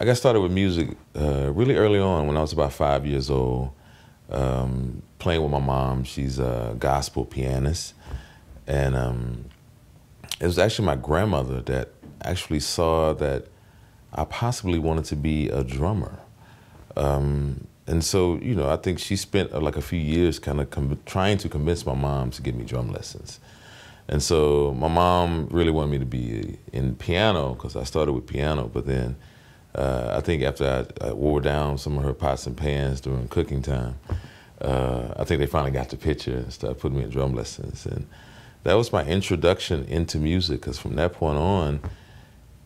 I got started with music really early on when I was about 5 years old, playing with my mom. She's a gospel pianist. And it was actually my grandmother that actually saw that I possibly wanted to be a drummer. And so, I think she spent like a few years kind of trying to convince my mom to give me drum lessons. And so my mom really wanted me to be in piano because I started with piano, but then I think after I wore down some of her pots and pans during cooking time, I think they finally got the picture and started putting me in drum lessons. And that was my introduction into music, because from that point on,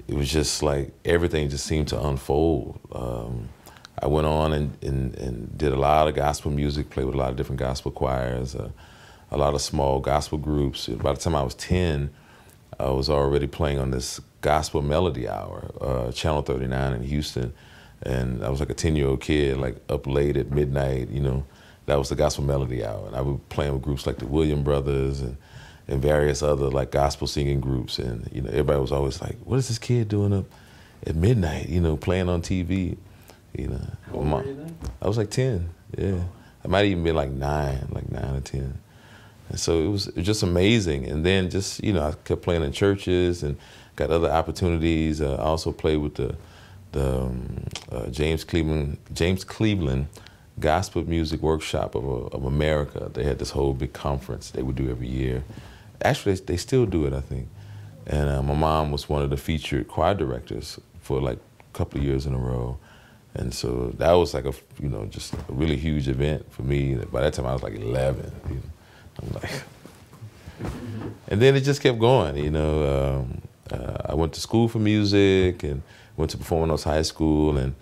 it was just like everything just seemed to unfold. I went on and did a lot of gospel music, played with a lot of different gospel choirs, a lot of small gospel groups. By the time I was 10, I was already playing on this gospel melody hour, Channel 39 in Houston. And I was like a 10-year-old kid, like up late at midnight, that was the gospel melody hour. And I was playing with groups like the Williams Brothers and various other like gospel singing groups. And, everybody was always like, what is this kid doing up at midnight, playing on TV? How old were you then? I was like 10, yeah. I might even been like 9 or 10. And so it was just amazing. And then just, I kept playing in churches and got other opportunities. I also played with the James Cleveland Gospel Music Workshop of America. They had this whole big conference they would do every year. Actually, they still do it, I think. And my mom was one of the featured choir directors for like a couple of years in a row. And so that was like just a really huge event for me. By that time I was like 11. I'm like, and then it just kept going. I went to school for music and went to Performing Arts High School, and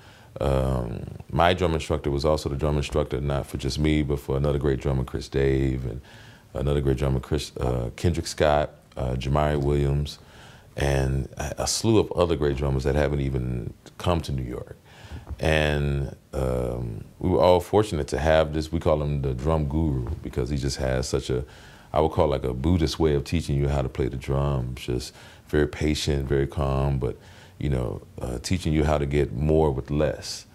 my drum instructor was also the drum instructor, not for just me, but for another great drummer, Chris Dave, and another great drummer, Kendrick Scott, Jamari Williams, and a slew of other great drummers that haven't even come to New York. And we were all fortunate to have this. We call him the drum guru, because he just has such I would call like a Buddhist way of teaching you how to play the drums. Just very patient, very calm, but teaching you how to get more with less.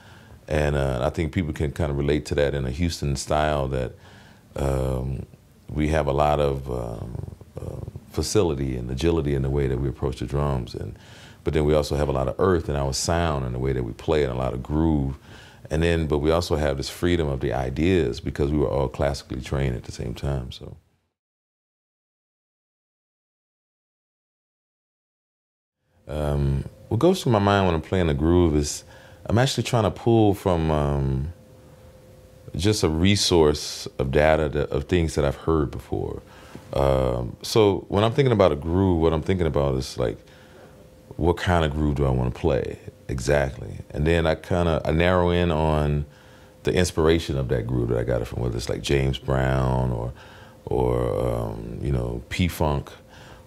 And I think people can kind of relate to that in a Houston style, that we have a lot of facility and agility in the way that we approach the drums. But then we also have a lot of earth in our sound and the way that we play, and a lot of groove. But we also have this freedom of the ideas, because we were all classically trained at the same time. So. What goes through my mind when I'm playing a groove is I'm actually trying to pull from just a resource of data of things that I've heard before. So when I'm thinking about a groove, what I'm thinking about is like, what kind of groove do I want to play exactly? And then I narrow in on the inspiration of that groove that I got it from, whether it's like James Brown or P-Funk,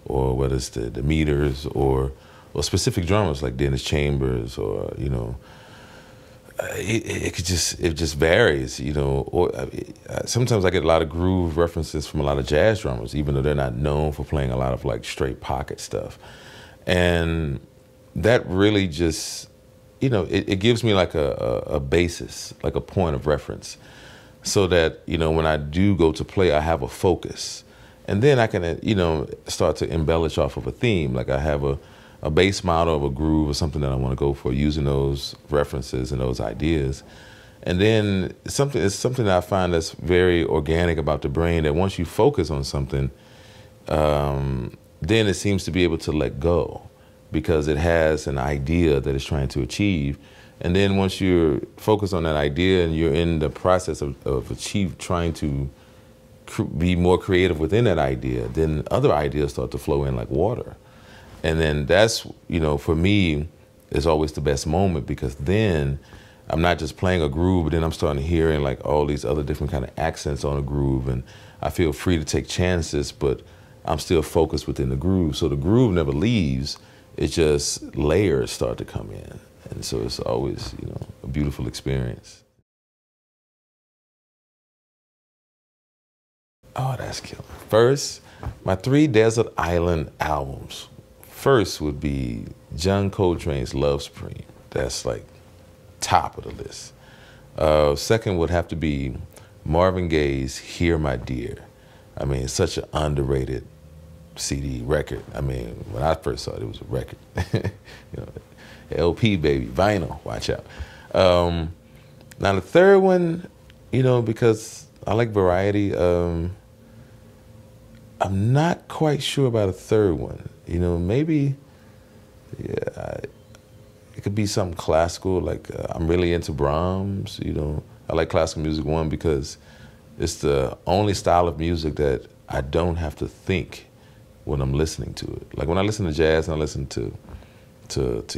or whether it's the Meters, or specific drummers like Dennis Chambers, or it just varies, Or sometimes I get a lot of groove references from a lot of jazz drummers, even though they're not known for playing a lot of like straight pocket stuff. And that really just, it gives me like a basis, like a point of reference, so that, when I do go to play, I have a focus. And then I can, start to embellish off of a theme. Like I have a base model of a groove or something that I want to go for, using those references and those ideas. And then it's something that I find that's very organic about the brain, that once you focus on something, then it seems to be able to let go, because it has an idea that it's trying to achieve. And then once you're focused on that idea and you're in the process of trying to be more creative within that idea, then other ideas start to flow in like water. And then that's, for me, is always the best moment, because then I'm not just playing a groove, but then I'm starting hearing like all these other different kind of accents on a groove, and I feel free to take chances, but I'm still focused within the groove. So the groove never leaves. It's just layers start to come in. And so it's always, a beautiful experience. Oh, that's killer. First, my 3 Desert Island albums. First would be John Coltrane's Love Supreme. That's like top of the list. Second would have to be Marvin Gaye's "Hear My Dear." I mean, it's such an underrated CD record. I mean, when I first saw it, it was a record. You know, LP, baby, vinyl, watch out. Now the third one, you know, because I like variety, I'm not quite sure about a third one. You know, maybe, yeah, it could be something classical, like I'm really into Brahms, you know. I like classical music, one, because it's the only style of music that I don't have to think when I'm listening to it. Like when I listen to jazz and I listen to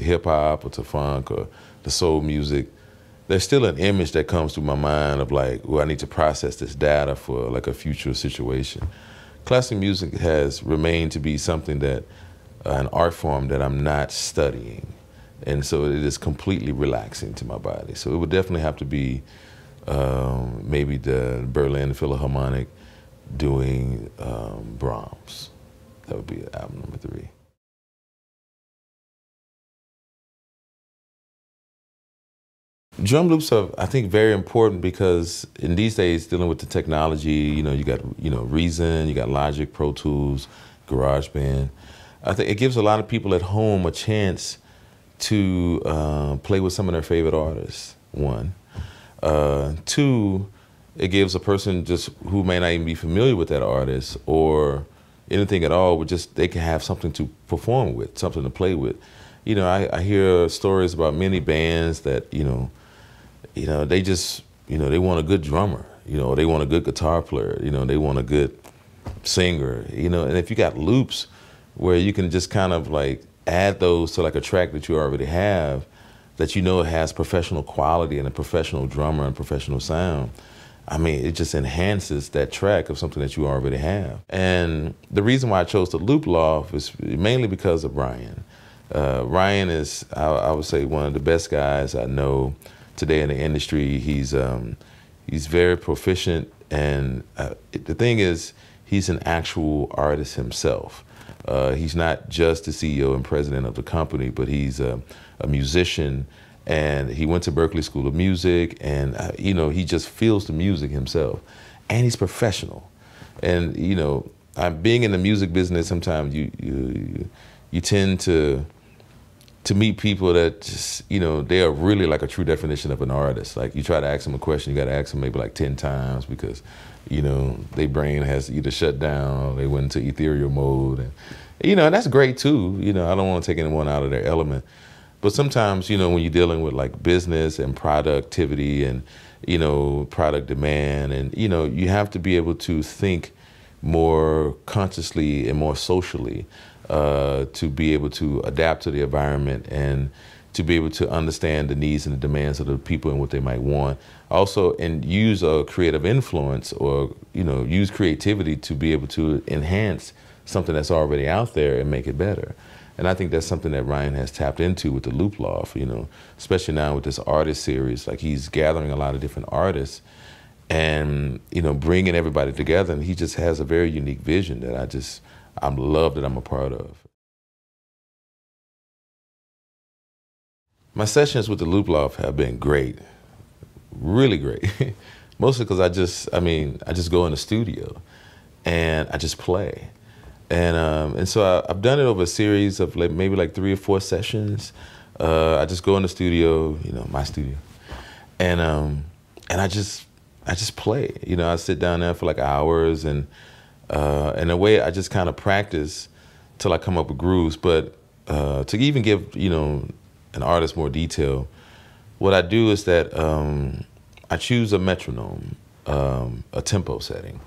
hip hop or to funk or the soul music, there's still an image that comes through my mind of like, well, I need to process this data for like a future situation. Classical music has remained to be something that, an art form that I'm not studying. And so it is completely relaxing to my body. So it would definitely have to be maybe the Berlin Philharmonic doing Brahms. That would be album number 3. Drum loops are, I think, very important because in these days, dealing with the technology, you know, you got, you know, Reason, you got Logic, Pro Tools, GarageBand. I think it gives a lot of people at home a chance to play with some of their favorite artists, one. Two, it gives a person just who may not even be familiar with that artist or anything at all, but just they can have something to perform with, something to play with. You know, I hear stories about many bands that, you know, they just, you know, they want a good drummer, you know, they want a good guitar player, you know, they want a good singer, you know, and if you got loops where you can just kind of like add those to like a track that you already have, that you know has professional quality and a professional drummer and professional sound, I mean, it just enhances that track of something that you already have. And the reason why I chose the loop loft is mainly because of Ryan. Ryan is, I would say, one of the best guys I know today in the industry. He's very proficient, and the thing is, he's an actual artist himself. He's not just the CEO and president of the company, but he's a musician, and he went to Berklee School of Music, and you know, he just feels the music himself, and he's professional. And you know, being in the music business, sometimes you tend to meet people that just, you know, they are really like a true definition of an artist. Like you try to ask them a question, you got to ask them maybe like 10 times because, you know, their brain has either shut down or they went into ethereal mode. And, you know, and that's great too. You know, I don't want to take anyone out of their element. But sometimes, you know, when you're dealing with like business and productivity and, you know, product demand, and, you know, you have to be able to think more consciously and more socially. To be able to adapt to the environment and to be able to understand the needs and the demands of the people and what they might want. Also, and use a creative influence or, you know, use creativity to be able to enhance something that's already out there and make it better. And I think that's something that Ryan has tapped into with the Loop Loft, you know, especially now with this artist series. Like he's gathering a lot of different artists and, you know, bringing everybody together. And he just has a very unique vision that I love that I'm a part of. My sessions with the Loop Loft have been great, really great. Mostly because I just go in the studio and I just play. And so I've done it over a series of like maybe like 3 or 4 sessions. I just go in the studio, you know, my studio, and I just play. You know, I sit down there for like hours and in a way, I just kind of practice till I come up with grooves. But to even give, you know, an artist more detail, what I do is that I choose a metronome, a tempo setting.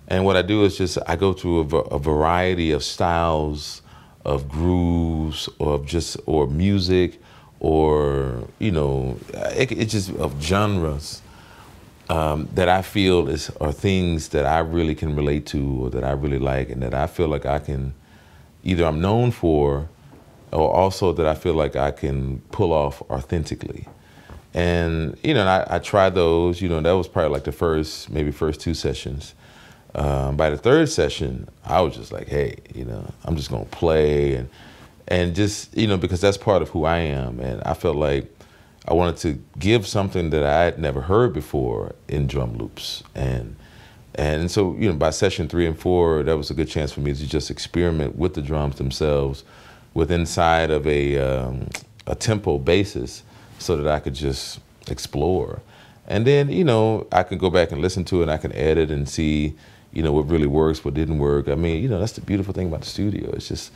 And what I do is just I go through a variety of styles, of grooves, or music, or, you know, it's just of genres. That I feel are things that I really can relate to or that I really like and that I feel like I can, either I'm known for or also that I feel like I can pull off authentically. And, you know, and I tried those, you know, that was probably like the first 2 sessions. By the 3rd session, I was just like, hey, you know, I'm just going to play and just, you know, because that's part of who I am. And I felt like I wanted to give something that I had never heard before in drum loops. And so, you know, by session 3 and 4, that was a good chance for me to just experiment with the drums themselves, with inside of a tempo basis, so that I could just explore. And then, you know, I can go back and listen to it, and I can edit and see, you know, what really works, what didn't work. I mean, you know, that's the beautiful thing about the studio. It's just,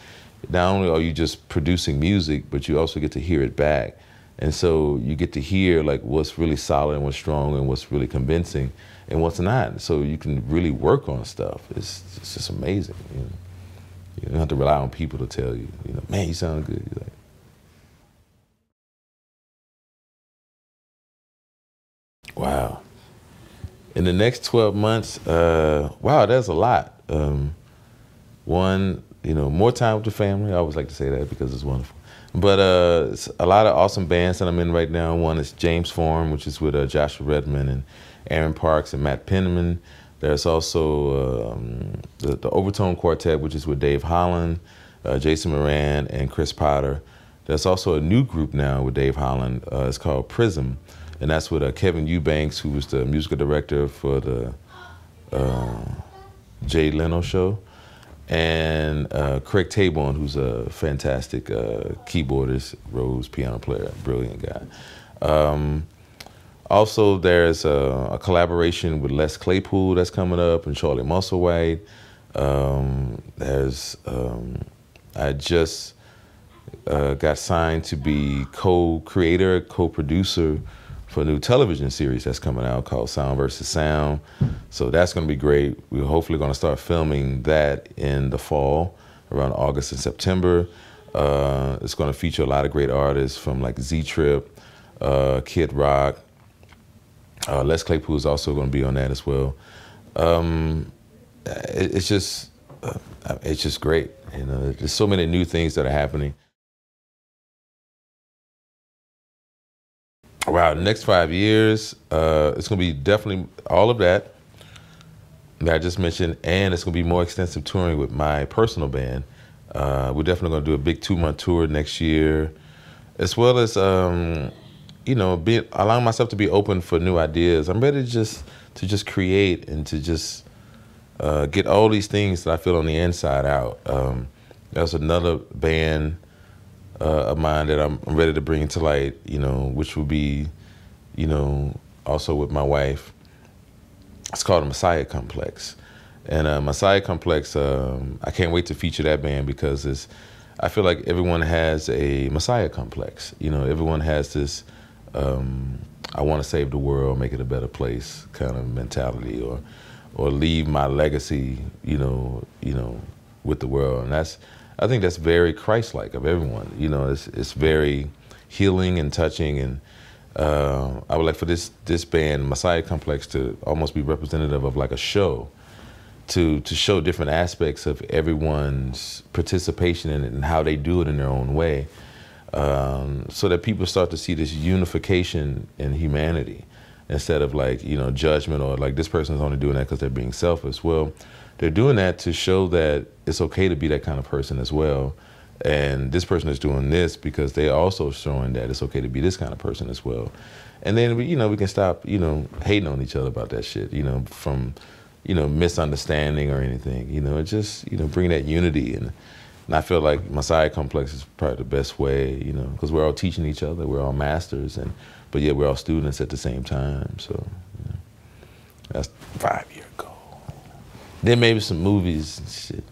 not only are you just producing music, but you also get to hear it back. And so you get to hear like what's really solid and what's strong and what's really convincing and what's not. So you can really work on stuff. It's just amazing. You know? You don't have to rely on people to tell you, you know, man, you sound good. You're like, wow. In the next 12 months, wow, there's a lot. One, you know, more time with the family. I always like to say that because it's wonderful. But it's a lot of awesome bands that I'm in right now. One is James Form, which is with Joshua Redman and Aaron Parks and Matt Penniman. There's also the Overtone Quartet, which is with Dave Harland, Jason Moran, and Chris Potter. There's also a new group now with Dave Harland. It's called Prism, and that's with Kevin Eubanks, who was the musical director for the Jay Leno show, and Craig Taborn, who's a fantastic keyboardist, Rhodes piano player, brilliant guy. Also, there's a collaboration with Les Claypool that's coming up, and Charlie Musselwhite. I just got signed to be co-creator, co-producer for a new television series that's coming out called Sound versus Sound. So that's going to be great. We're hopefully going to start filming that in the fall, around August and September. It's going to feature a lot of great artists from like Z-Trip, Kid Rock. Les Claypool is also going to be on that as well. It's just great. You know, there's so many new things that are happening. Wow, the next 5 years, it's going to be definitely all of that I just mentioned, and it's going to be more extensive touring with my personal band. We're definitely going to do a big 2-month tour next year, as well as you know, allowing myself to be open for new ideas. I'm ready to just create and to just get all these things that I feel on the inside out. There's another band of mine that I'm ready to bring to light, you know, which will be, you know, also with my wife. It's called the Messiah Complex. And Messiah Complex, I can't wait to feature that band because I feel like everyone has a Messiah complex. You know, everyone has this, I want to save the world, make it a better place kind of mentality, or leave my legacy, you know, with the world. And I think that's very Christ-like of everyone. You know, it's very healing and touching, and I would like for this band, Messiah Complex, to almost be representative of like a show, to show different aspects of everyone's participation in it and how they do it in their own way, so that people start to see this unification in humanity instead of like, you know, judgment or like this person's only doing that because they're being selfish. Well, they're doing that to show that it's okay to be that kind of person as well. And this person is doing this because they're also showing that it's okay to be this kind of person as well. And then, you know, we can stop, you know, hating on each other about that shit, you know, from, you know, misunderstanding or anything. You know, it just, you know, bring that unity. And I feel like Messiah Complex is probably the best way, you know, because we're all teaching each other. We're all masters, but yet we're all students at the same time. So, you know, that's 5-year goal. Then maybe some movies and shit.